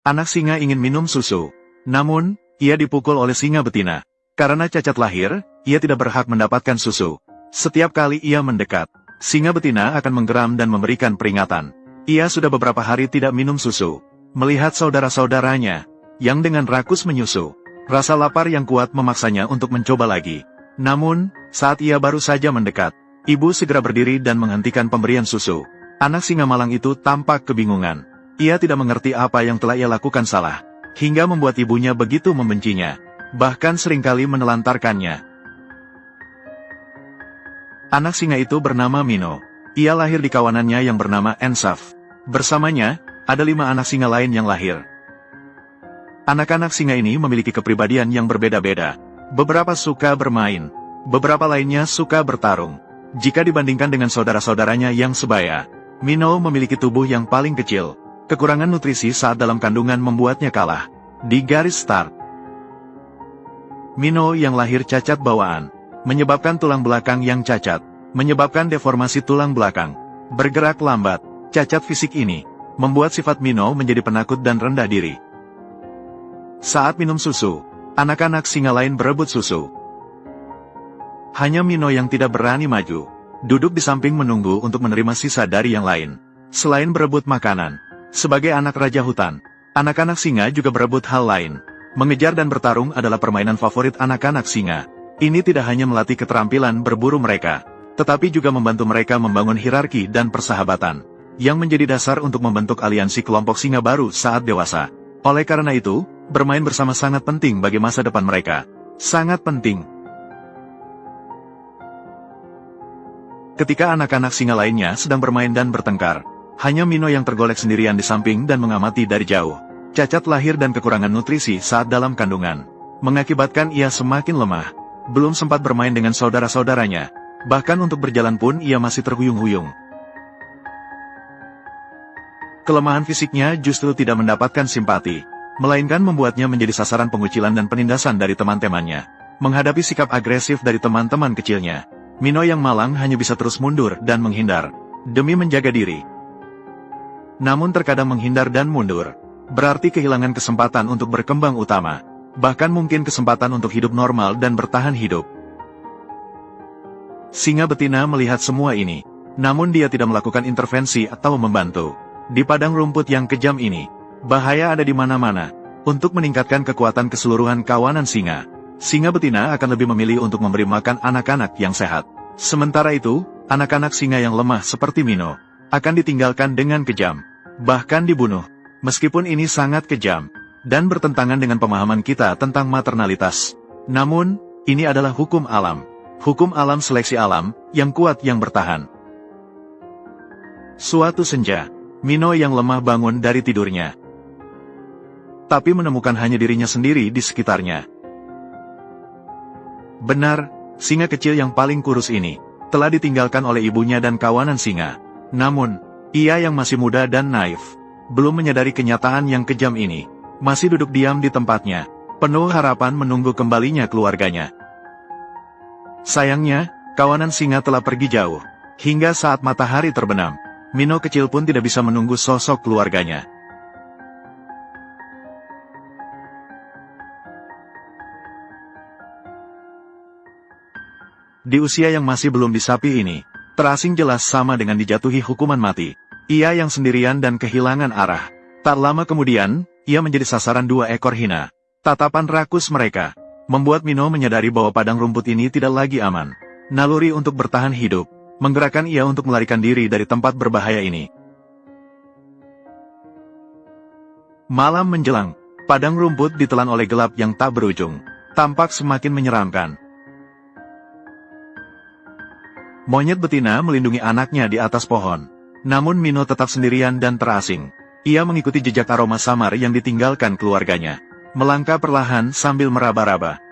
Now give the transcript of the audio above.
Anak singa ingin minum susu. Namun, ia dipukul oleh singa betina. Karena cacat lahir, ia tidak berhak mendapatkan susu. Setiap kali ia mendekat, singa betina akan menggeram dan memberikan peringatan. Ia sudah beberapa hari tidak minum susu. Melihat saudara-saudaranya yang dengan rakus menyusu, rasa lapar yang kuat memaksanya untuk mencoba lagi. Namun, saat ia baru saja mendekat, ibu segera berdiri dan menghentikan pemberian susu. Anak singa malang itu tampak kebingungan. Ia tidak mengerti apa yang telah ia lakukan salah, hingga membuat ibunya begitu membencinya, bahkan seringkali menelantarkannya. Anak singa itu bernama Mino. Ia lahir di kawanannya yang bernama Ensaf. Bersamanya, ada 5 anak singa lain yang lahir. Anak-anak singa ini memiliki kepribadian yang berbeda-beda. Beberapa suka bermain, beberapa lainnya suka bertarung. Jika dibandingkan dengan saudara-saudaranya yang sebaya, Mino memiliki tubuh yang paling kecil. Kekurangan nutrisi saat dalam kandungan membuatnya kalah. Di garis start, Mino yang lahir cacat bawaan, menyebabkan tulang belakang yang cacat, menyebabkan deformasi tulang belakang, bergerak lambat. Cacat fisik ini membuat sifat Mino menjadi penakut dan rendah diri. Saat minum susu, anak-anak singa lain berebut susu. Hanya Mino yang tidak berani maju, duduk di samping menunggu untuk menerima sisa dari yang lain. Selain berebut makanan, sebagai anak raja hutan, anak-anak singa juga berebut hal lain. Mengejar dan bertarung adalah permainan favorit anak-anak singa. Ini tidak hanya melatih keterampilan berburu mereka, tetapi juga membantu mereka membangun hierarki dan persahabatan, yang menjadi dasar untuk membentuk aliansi kelompok singa baru saat dewasa. Oleh karena itu, bermain bersama sangat penting bagi masa depan mereka. Sangat penting. Ketika anak-anak singa lainnya sedang bermain dan bertengkar, hanya Mino yang tergolek sendirian di samping dan mengamati dari jauh. Cacat lahir dan kekurangan nutrisi saat dalam kandungan mengakibatkan ia semakin lemah. Belum sempat bermain dengan saudara-saudaranya, bahkan untuk berjalan pun ia masih terhuyung-huyung. Kelemahan fisiknya justru tidak mendapatkan simpati, melainkan membuatnya menjadi sasaran pengucilan dan penindasan dari teman-temannya. Menghadapi sikap agresif dari teman-teman kecilnya, Mino yang malang hanya bisa terus mundur dan menghindar, demi menjaga diri. Namun terkadang menghindar dan mundur berarti kehilangan kesempatan untuk berkembang utama, bahkan mungkin kesempatan untuk hidup normal dan bertahan hidup. Singa betina melihat semua ini, namun dia tidak melakukan intervensi atau membantu. Di padang rumput yang kejam ini, bahaya ada di mana-mana. Untuk meningkatkan kekuatan keseluruhan kawanan singa, singa betina akan lebih memilih untuk memberi makan anak-anak yang sehat. Sementara itu, anak-anak singa yang lemah seperti Mino akan ditinggalkan dengan kejam, bahkan dibunuh. Meskipun ini sangat kejam dan bertentangan dengan pemahaman kita tentang maternalitas, namun ini adalah hukum alam. Hukum alam seleksi alam yang kuat yang bertahan. Suatu senja, Mino yang lemah bangun dari tidurnya, tapi menemukan hanya dirinya sendiri di sekitarnya. Benar, singa kecil yang paling kurus ini telah ditinggalkan oleh ibunya dan kawanan singa. Namun, ia yang masih muda dan naif, belum menyadari kenyataan yang kejam ini, masih duduk diam di tempatnya, penuh harapan menunggu kembalinya keluarganya. Sayangnya, kawanan singa telah pergi jauh. Hingga saat matahari terbenam, Mino kecil pun tidak bisa menunggu sosok keluarganya. Di usia yang masih belum disapi ini, terasing jelas sama dengan dijatuhi hukuman mati. Ia yang sendirian dan kehilangan arah. Tak lama kemudian, ia menjadi sasaran 2 ekor hina. Tatapan rakus mereka membuat Mino menyadari bahwa padang rumput ini tidak lagi aman. Naluri untuk bertahan hidup menggerakkan ia untuk melarikan diri dari tempat berbahaya ini. Malam menjelang, padang rumput ditelan oleh gelap yang tak berujung. Tampak semakin menyeramkan. Monyet betina melindungi anaknya di atas pohon. Namun Mino tetap sendirian dan terasing. Ia mengikuti jejak aroma samar yang ditinggalkan keluarganya, melangkah perlahan sambil meraba-raba.